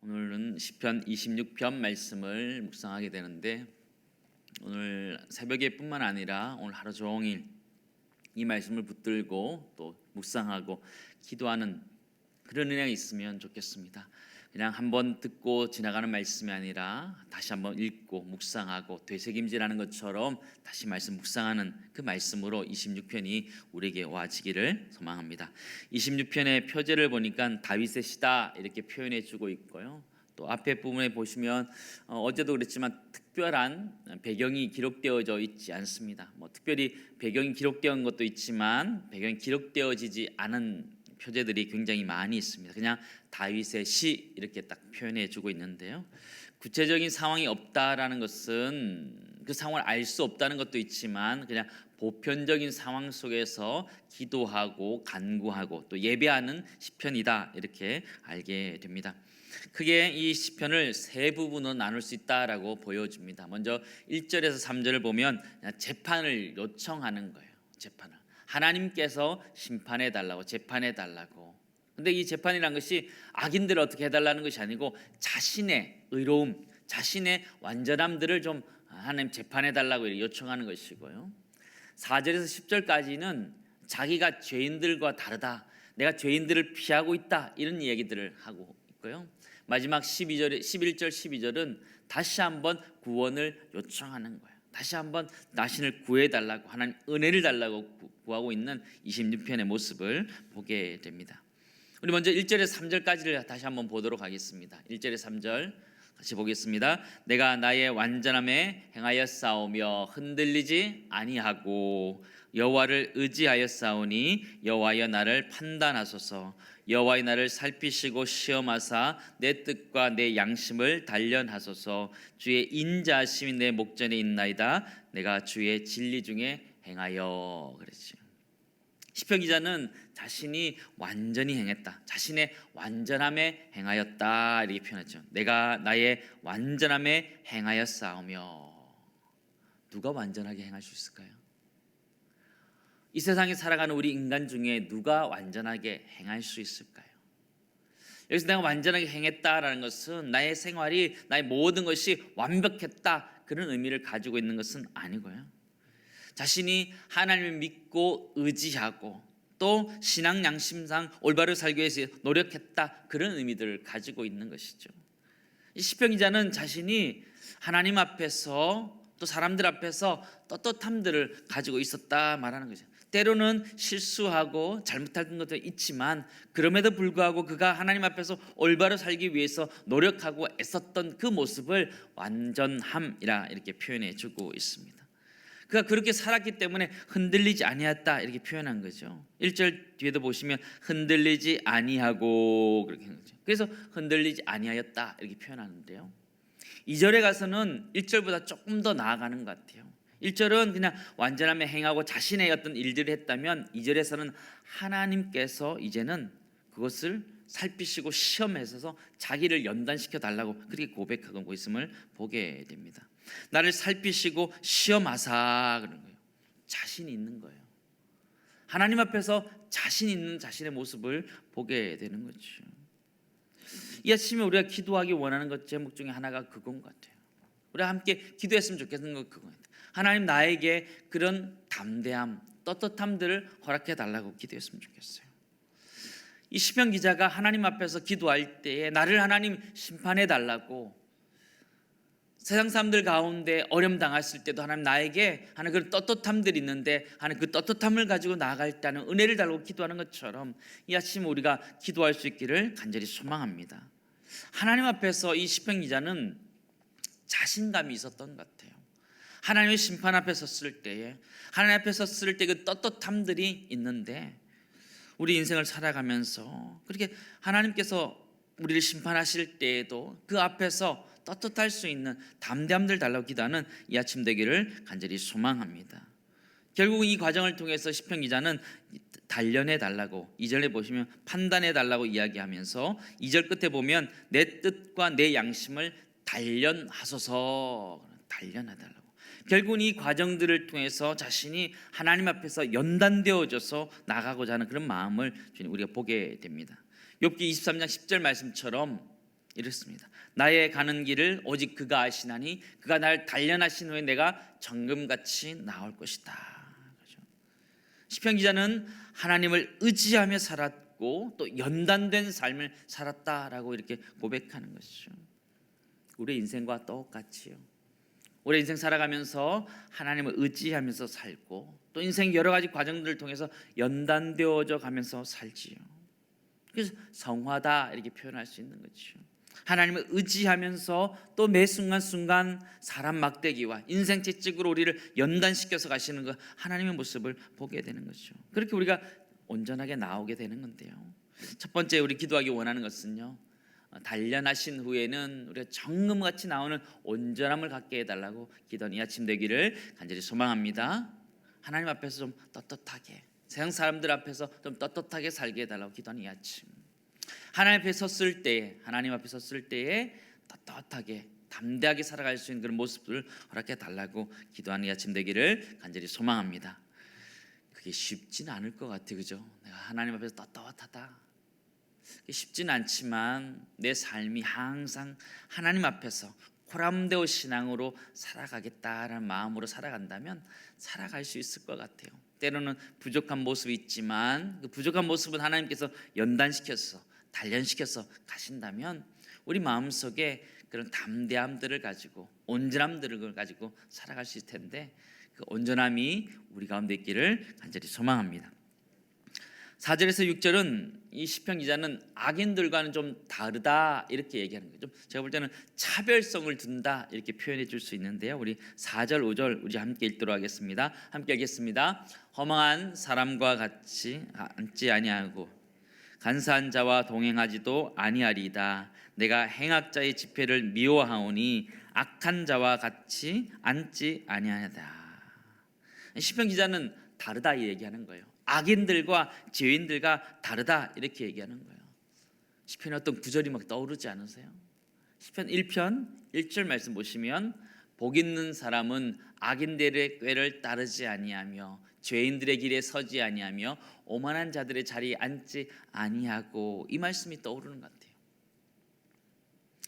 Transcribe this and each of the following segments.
오늘은 시편 26편 말씀을 묵상하게 되는데, 오늘 새벽에뿐만 아니라 오늘 하루 종일 이 말씀을 붙들고 또 묵상하고 기도하는 그런 은혜가 있으면 좋겠습니다. 그냥 한번 듣고 지나가는 말씀이 아니라 다시 한번 읽고 묵상하고 되새김질하는 것처럼 다시 말씀 묵상하는 그 말씀으로 26편이 우리에게 와지기를 소망합니다. 26편의 표제를 보니까 다윗의 시다 이렇게 표현해 주고 있고요. 또 앞에 부분에 보시면 어제도 그랬지만 특별한 배경이 기록되어져 있지 않습니다. 특별히 배경이 기록되어 것도 있지만 배경이 기록되어지지 않은 표제들이 굉장히 많이 있습니다. 그냥 다윗의 시 이렇게 딱 표현해 주고 있는데요. 구체적인 상황이 없다라는 것은 그 상황을 알 수 없다는 것도 있지만 그냥 보편적인 상황 속에서 기도하고 간구하고 또 예배하는 시편이다 이렇게 알게 됩니다. 크게 이 시편을 세 부분으로 나눌 수 있다라고 보여집니다. 먼저 1절에서 3절을 보면 재판을 요청하는 거예요. 재판을 하나님께서 심판해 달라고, 재판해 달라고. 근데 이 재판이란 것이 악인들을 어떻게 해달라는 것이 아니고 자신의 의로움, 자신의 완전함들을 좀 하나님 재판해 달라고 요청하는 것이고요. 4절에서 10절까지는 자기가 죄인들과 다르다, 내가 죄인들을 피하고 있다, 이런 얘기들을 하고 있고요. 마지막 11절, 12절은 다시 한번 구원을 요청하는 거예요. 다시 한번 자신을 구해달라고, 하나님 은혜를 달라고 구하고 있는 26편의 모습을 보게 됩니다. 우리 먼저 1절에서 3절까지를 다시 한번 보도록 하겠습니다. 1절에서 3절 같이 보겠습니다. 내가 나의 완전함에 행하여 싸우며 흔들리지 아니하고 여호와를 의지하여 싸우니 여호와여 나를 판단하소서. 여호와의 나를 살피시고 시험하사 내 뜻과 내 양심을 단련하소서. 주의 인자하심이 내 목전에 있나이다. 내가 주의 진리 중에 행하여. 그랬죠. 시편 기자는 자신이 완전히 행했다, 자신의 완전함에 행하였다 이렇게 표현했죠. 내가 나의 완전함에 행하여 싸우며. 누가 완전하게 행할 수 있을까요? 이 세상에 살아가는 우리 인간 중에 누가 완전하게 행할 수 있을까요? 여기서 내가 완전하게 행했다라는 것은 나의 생활이, 나의 모든 것이 완벽했다, 그런 의미를 가지고 있는 것은 아니고요. 자신이 하나님을 믿고 의지하고 또 신앙 양심상 올바로 살기 위해서 노력했다, 그런 의미들을 가지고 있는 것이죠. 이 시편 기자는 자신이 하나님 앞에서 또 사람들 앞에서 떳떳함들을 가지고 있었다 말하는 거죠. 때로는 실수하고 잘못한 것도 있지만 그럼에도 불구하고 그가 하나님 앞에서 올바로 살기 위해서 노력하고 애썼던 그 모습을 완전함이라 이렇게 표현해 주고 있습니다. 그가 그렇게 살았기 때문에 흔들리지 아니하였다 이렇게 표현한 거죠. 1절 뒤에도 보시면 흔들리지 아니하고 그렇게 하는 거죠. 그래서 흔들리지 아니하였다 이렇게 표현하는데요. 2절에 가서는 1절보다 조금 더 나아가는 것 같아요. 1절은 그냥 완전함에 행하고 자신의 어떤 일들을 했다면 2절에서는 하나님께서 이제는 그것을 살피시고 시험해서 자기를 연단시켜 달라고 그렇게 고백하고 있음을 보게 됩니다. 나를 살피시고 시험하사 그런 거예요. 자신 있는 거예요. 하나님 앞에서 자신 있는 자신의 모습을 보게 되는 거죠. 이 아침에 우리가 기도하기 원하는 것 제목 중에 하나가 그건 것 같아요. 우리가 함께 기도했으면 좋겠는 건 그거 같아요. 하나님 나에게 그런 담대함, 떳떳함들을 허락해 달라고 기도했으면 좋겠어요. 이 시편 기자가 하나님 앞에서 기도할 때에 나를 하나님 심판해 달라고, 세상 사람들 가운데 어려움 당했을 때도 하나님 나에게 하는 그런 떳떳함들이 있는데 하는 그 떳떳함을 가지고 나아갈 때는 은혜를 달라고 기도하는 것처럼 이 아침 우리가 기도할 수 있기를 간절히 소망합니다. 하나님 앞에서 이 시편 기자는 자신감이 있었던 것 같아요. 하나님의 심판 앞에 섰을 때에, 하나님 앞에 섰을 때 그 떳떳함들이 있는데 우리 인생을 살아가면서 그렇게 하나님께서 우리를 심판하실 때에도 그 앞에서 떳떳할 수 있는 담대함들 달라고 기도하는 이 아침 되기를 간절히 소망합니다. 결국 이 과정을 통해서 시편 기자는 단련해 달라고, 2절에 보시면 판단해 달라고 이야기하면서 2절 끝에 보면 내 뜻과 내 양심을 단련하소서, 단련해 달라고. 결국은 이 과정들을 통해서 자신이 하나님 앞에서 연단되어져서 나가고자 하는 그런 마음을 우리가 보게 됩니다. 욥기 23장 10절 말씀처럼 이렇습니다. 나의 가는 길을 오직 그가 아시나니 그가 날 단련하신 후에 내가 정금같이 나올 것이다. 그렇죠? 시편 기자는 하나님을 의지하며 살았고 또 연단된 삶을 살았다라고 이렇게 고백하는 것이죠. 우리의 인생과 똑같이요. 우리 인생 살아가면서 하나님을 의지하면서 살고 또 인생 여러 가지 과정들을 통해서 연단되어져 가면서 살지요. 그래서 성화다 이렇게 표현할 수 있는 거죠. 하나님을 의지하면서 또 매 순간순간 사람 막대기와 인생 채찍으로 우리를 연단시켜서 가시는 그 하나님의 모습을 보게 되는 거죠. 그렇게 우리가 온전하게 나오게 되는 건데요. 첫 번째 우리 기도하기 원하는 것은요, 단련하신 후에는 우리가 정금같이 나오는 온전함을 갖게 해달라고 기도하는 이 아침 되기를 간절히 소망합니다. 하나님 앞에서 좀 떳떳하게, 세상 사람들 앞에서 좀 떳떳하게 살게 해달라고 기도하는 이 아침. 하나님 앞에 섰을 때에 떳떳하게 담대하게 살아갈 수 있는 그런 모습을 허락해 달라고 기도하는 이 아침 되기를 간절히 소망합니다. 그게 쉽지는 않을 것 같아요, 그죠? 내가 하나님 앞에서 떳떳하다. 쉽지는 않지만 내 삶이 항상 하나님 앞에서 코람데오 신앙으로 살아가겠다라는 마음으로 살아간다면 살아갈 수 있을 것 같아요. 때로는 부족한 모습이 있지만 그 부족한 모습은 하나님께서 연단시켜서 단련시켜서 가신다면 우리 마음속에 그런 담대함들을 가지고 온전함들을 가지고 살아갈 수 있을 텐데 그 온전함이 우리 가운데 있기를 간절히 소망합니다. 4절에서 6절은 이 시편 기자는 악인들과는 좀 다르다 이렇게 얘기하는 거죠. 제가 볼 때는 차별성을 둔다 이렇게 표현해 줄 수 있는데요. 우리 4절 5절 우리 함께 읽도록 하겠습니다. 함께 읽겠습니다. 허망한 사람과 같이 앉지 아니하고 간사한 자와 동행하지도 아니하리이다. 내가 행악자의 집회를 미워하오니 악한 자와 같이 앉지 아니하다. 시편 기자는 다르다 이 얘기하는 거예요. 악인들과 죄인들과 다르다 이렇게 얘기하는 거예요. 시편의 어떤 구절이 막 떠오르지 않으세요? 시편 1편 1절 말씀 보시면 복 있는 사람은 악인들의 꾀를 따르지 아니하며 죄인들의 길에 서지 아니하며 오만한 자들의 자리에 앉지 아니하고 이 말씀이 떠오르는 것 같아요.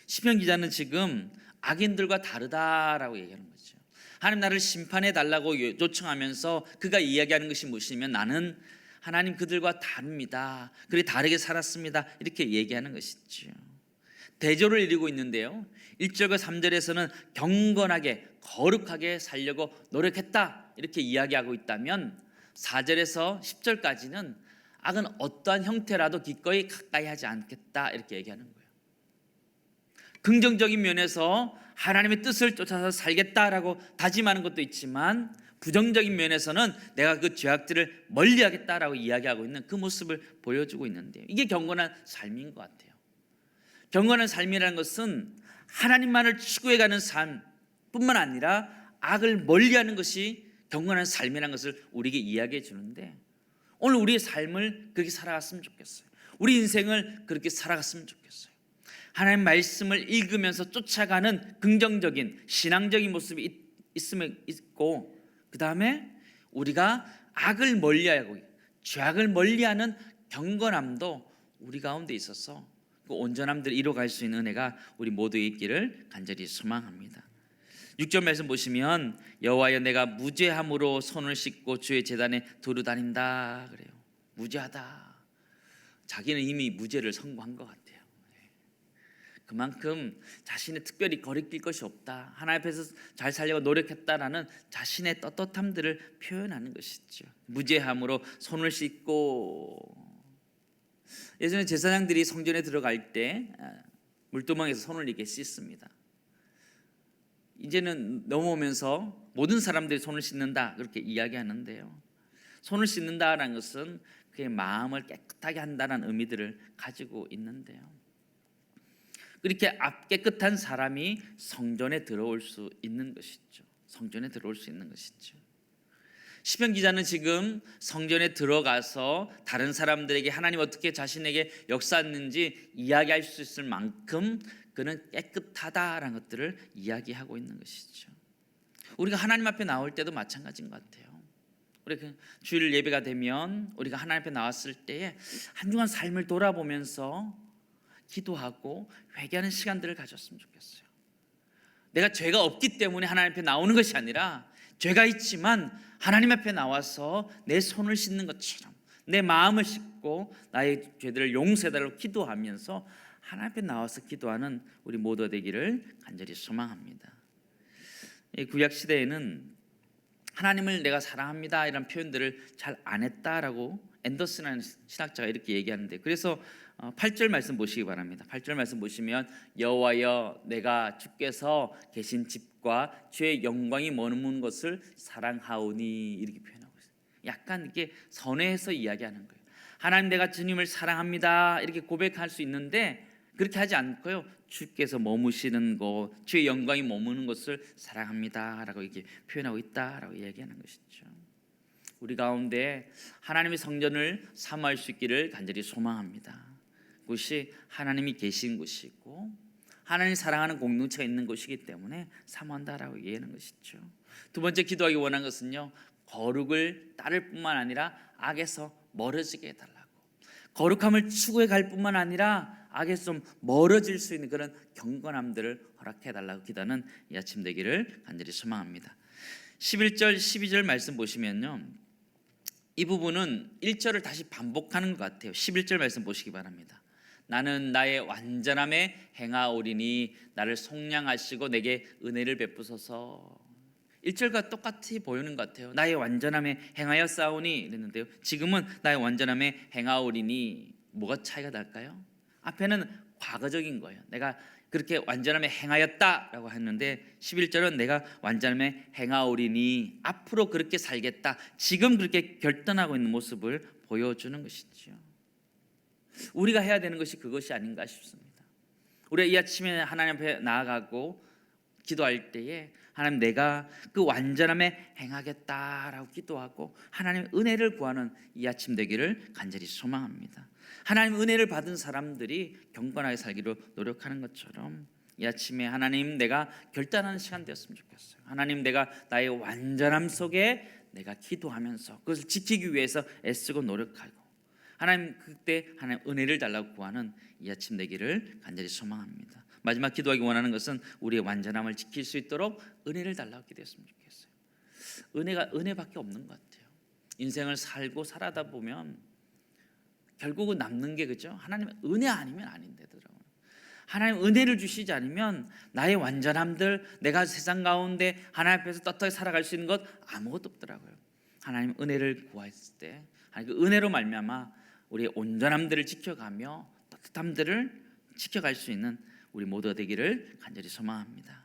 시편 기자는 지금 악인들과 다르다라고 얘기하는 거죠. 하나님 나를 심판해 달라고 요청하면서 그가 이야기하는 것이 무엇이냐면 나는 하나님 그들과 다릅니다. 그래 다르게 살았습니다. 이렇게 얘기하는 것이죠. 대조를 이루고 있는데요. 1절과 3절에서는 경건하게 거룩하게 살려고 노력했다 이렇게 이야기하고 있다면 4절에서 10절까지는 악은 어떠한 형태라도 기꺼이 가까이 하지 않겠다 이렇게 얘기하는 거예요. 긍정적인 면에서 하나님의 뜻을 쫓아서 살겠다라고 다짐하는 것도 있지만 부정적인 면에서는 내가 그 죄악들을 멀리하겠다라고 이야기하고 있는 그 모습을 보여주고 있는데요. 이게 경건한 삶인 것 같아요. 경건한 삶이라는 것은 하나님만을 추구해가는 삶뿐만 아니라 악을 멀리하는 것이 경건한 삶이라는 것을 우리에게 이야기해 주는데 오늘 우리의 삶을 그렇게 살아갔으면 좋겠어요. 우리 인생을 그렇게 살아갔으면 좋겠어요. 하나님 말씀을 읽으면서 쫓아가는 긍정적인 신앙적인 모습이 있으면 있고 그 다음에 우리가 악을 멀리하고 죄악을 멀리하는 경건함도 우리 가운데 있어서 그 온전함들을 이루어갈 수 있는 은혜가 우리 모두에 있기를 간절히 소망합니다. 6절 말씀 보시면 여호와여 내가 무죄함으로 손을 씻고 주의 제단에 두루 다닌다 그래요. 무죄하다. 자기는 이미 무죄를 선고한 것 같아요. 그만큼 자신의 특별히 거리낄 것이 없다. 하나님 앞에서 잘 살려고 노력했다라는 자신의 떳떳함들을 표현하는 것이죠. 무죄함으로 손을 씻고 예전에 제사장들이 성전에 들어갈 때 물두멍에서 손을 이렇게 씻습니다. 이제는 넘어오면서 모든 사람들이 손을 씻는다 그렇게 이야기하는데요. 손을 씻는다라는 것은 그의 마음을 깨끗하게 한다는 의미들을 가지고 있는데요. 그렇게 깨끗한 사람이 성전에 들어올 수 있는 것이죠. 성전에 들어올 수 있는 것이죠. 시편 기자는 지금 성전에 들어가서 다른 사람들에게 하나님 어떻게 자신에게 역사했는지 이야기할 수 있을 만큼 그는 깨끗하다라는 것들을 이야기하고 있는 것이죠. 우리가 하나님 앞에 나올 때도 마찬가지인 것 같아요. 우리가 주일 예배가 되면 우리가 하나님 앞에 나왔을 때에 한 주간 삶을 돌아보면서 기도하고 회개하는 시간들을 가졌으면 좋겠어요. 내가 죄가 없기 때문에 하나님 앞에 나오는 것이 아니라 죄가 있지만 하나님 앞에 나와서 내 손을 씻는 것처럼 내 마음을 씻고 나의 죄들을 용서해달라고 기도하면서 하나님 앞에 나와서 기도하는 우리 모두 되기를 간절히 소망합니다. 구약 시대에는 하나님을 내가 사랑합니다 이런 표현들을 잘 안 했다라고 앤더슨이라는 신학자가 이렇게 얘기하는데, 그래서 8절 말씀 보시기 바랍니다. 8절 말씀 보시면 여호와여 내가 주께서 계신 집과 주의 영광이 머무는 것을 사랑하오니 이렇게 표현하고 있어요. 약간 이렇게 선회해서 이야기하는 거예요. 하나님 내가 주님을 사랑합니다 이렇게 고백할 수 있는데 그렇게 하지 않고요. 주께서 머무시는 것, 주의 영광이 머무는 것을 사랑합니다라고 이렇게 표현하고 있다라고 이야기하는 것이죠. 우리 가운데 하나님의 성전을 사모할 수 있기를 간절히 소망합니다. 그것이 하나님이 계신 곳이고 하나님 사랑하는 공동체가 있는 곳이기 때문에 사모한다라고 얘기하는 것이죠. 두 번째 기도하기 원하는 것은요, 거룩을 따를 뿐만 아니라 악에서 멀어지게 해달라고, 거룩함을 추구해 갈 뿐만 아니라 악에서 좀 멀어질 수 있는 그런 경건함들을 허락해 달라고 기도하는 이 아침 되기를 간절히 소망합니다. 11절 12절 말씀 보시면요, 이 부분은 1절을 다시 반복하는 것 같아요. 11절 말씀 보시기 바랍니다. 나는 나의 완전함에 행하오리니 나를 속량하시고 내게 은혜를 베푸소서. 1절과 똑같이 보이는 것 같아요. 나의 완전함에 행하여 싸우니 이랬는데요, 지금은 나의 완전함에 행하오리니 뭐가 차이가 날까요? 앞에는 과거적인 거예요. 내가 그렇게 완전함에 행하였다라고 했는데 11절은 내가 완전함에 행하오리니 앞으로 그렇게 살겠다, 지금 그렇게 결단하고 있는 모습을 보여주는 것이죠. 우리가 해야 되는 것이 그것이 아닌가 싶습니다. 우리가 이 아침에 하나님 앞에 나아가고 기도할 때에 하나님 내가 그 완전함에 행하겠다라고 기도하고 하나님의 은혜를 구하는 이 아침 되기를 간절히 소망합니다. 하나님 은혜를 받은 사람들이 경건하게 살기로 노력하는 것처럼 이 아침에 하나님 내가 결단하는 시간 되었으면 좋겠어요. 하나님 내가 나의 완전함 속에 내가 기도하면서 그것을 지키기 위해서 애쓰고 노력하고 하나님 그때 하나님 은혜를 달라고 구하는 이 아침 되기를 간절히 소망합니다. 마지막 기도하기 원하는 것은 우리의 완전함을 지킬 수 있도록 은혜를 달라고 기도했으면 좋겠어요. 은혜가 은혜밖에 없는 것 같아요. 인생을 살고 살아다 보면 결국은 남는 게 그죠? 하나님의 은혜 아니면 아닌데더라고요. 하나님 은혜를 주시지 않으면 나의 완전함들, 내가 세상 가운데 하나님 앞에서 떳떳하게 살아갈 수 있는 것 아무것도 없더라고요. 하나님 은혜를 구했을 때 하나님 그 은혜로 말미암아 우리의 온전함들을 지켜가며 떳떳함들을 지켜갈 수 있는 우리 모두가 되기를 간절히 소망합니다.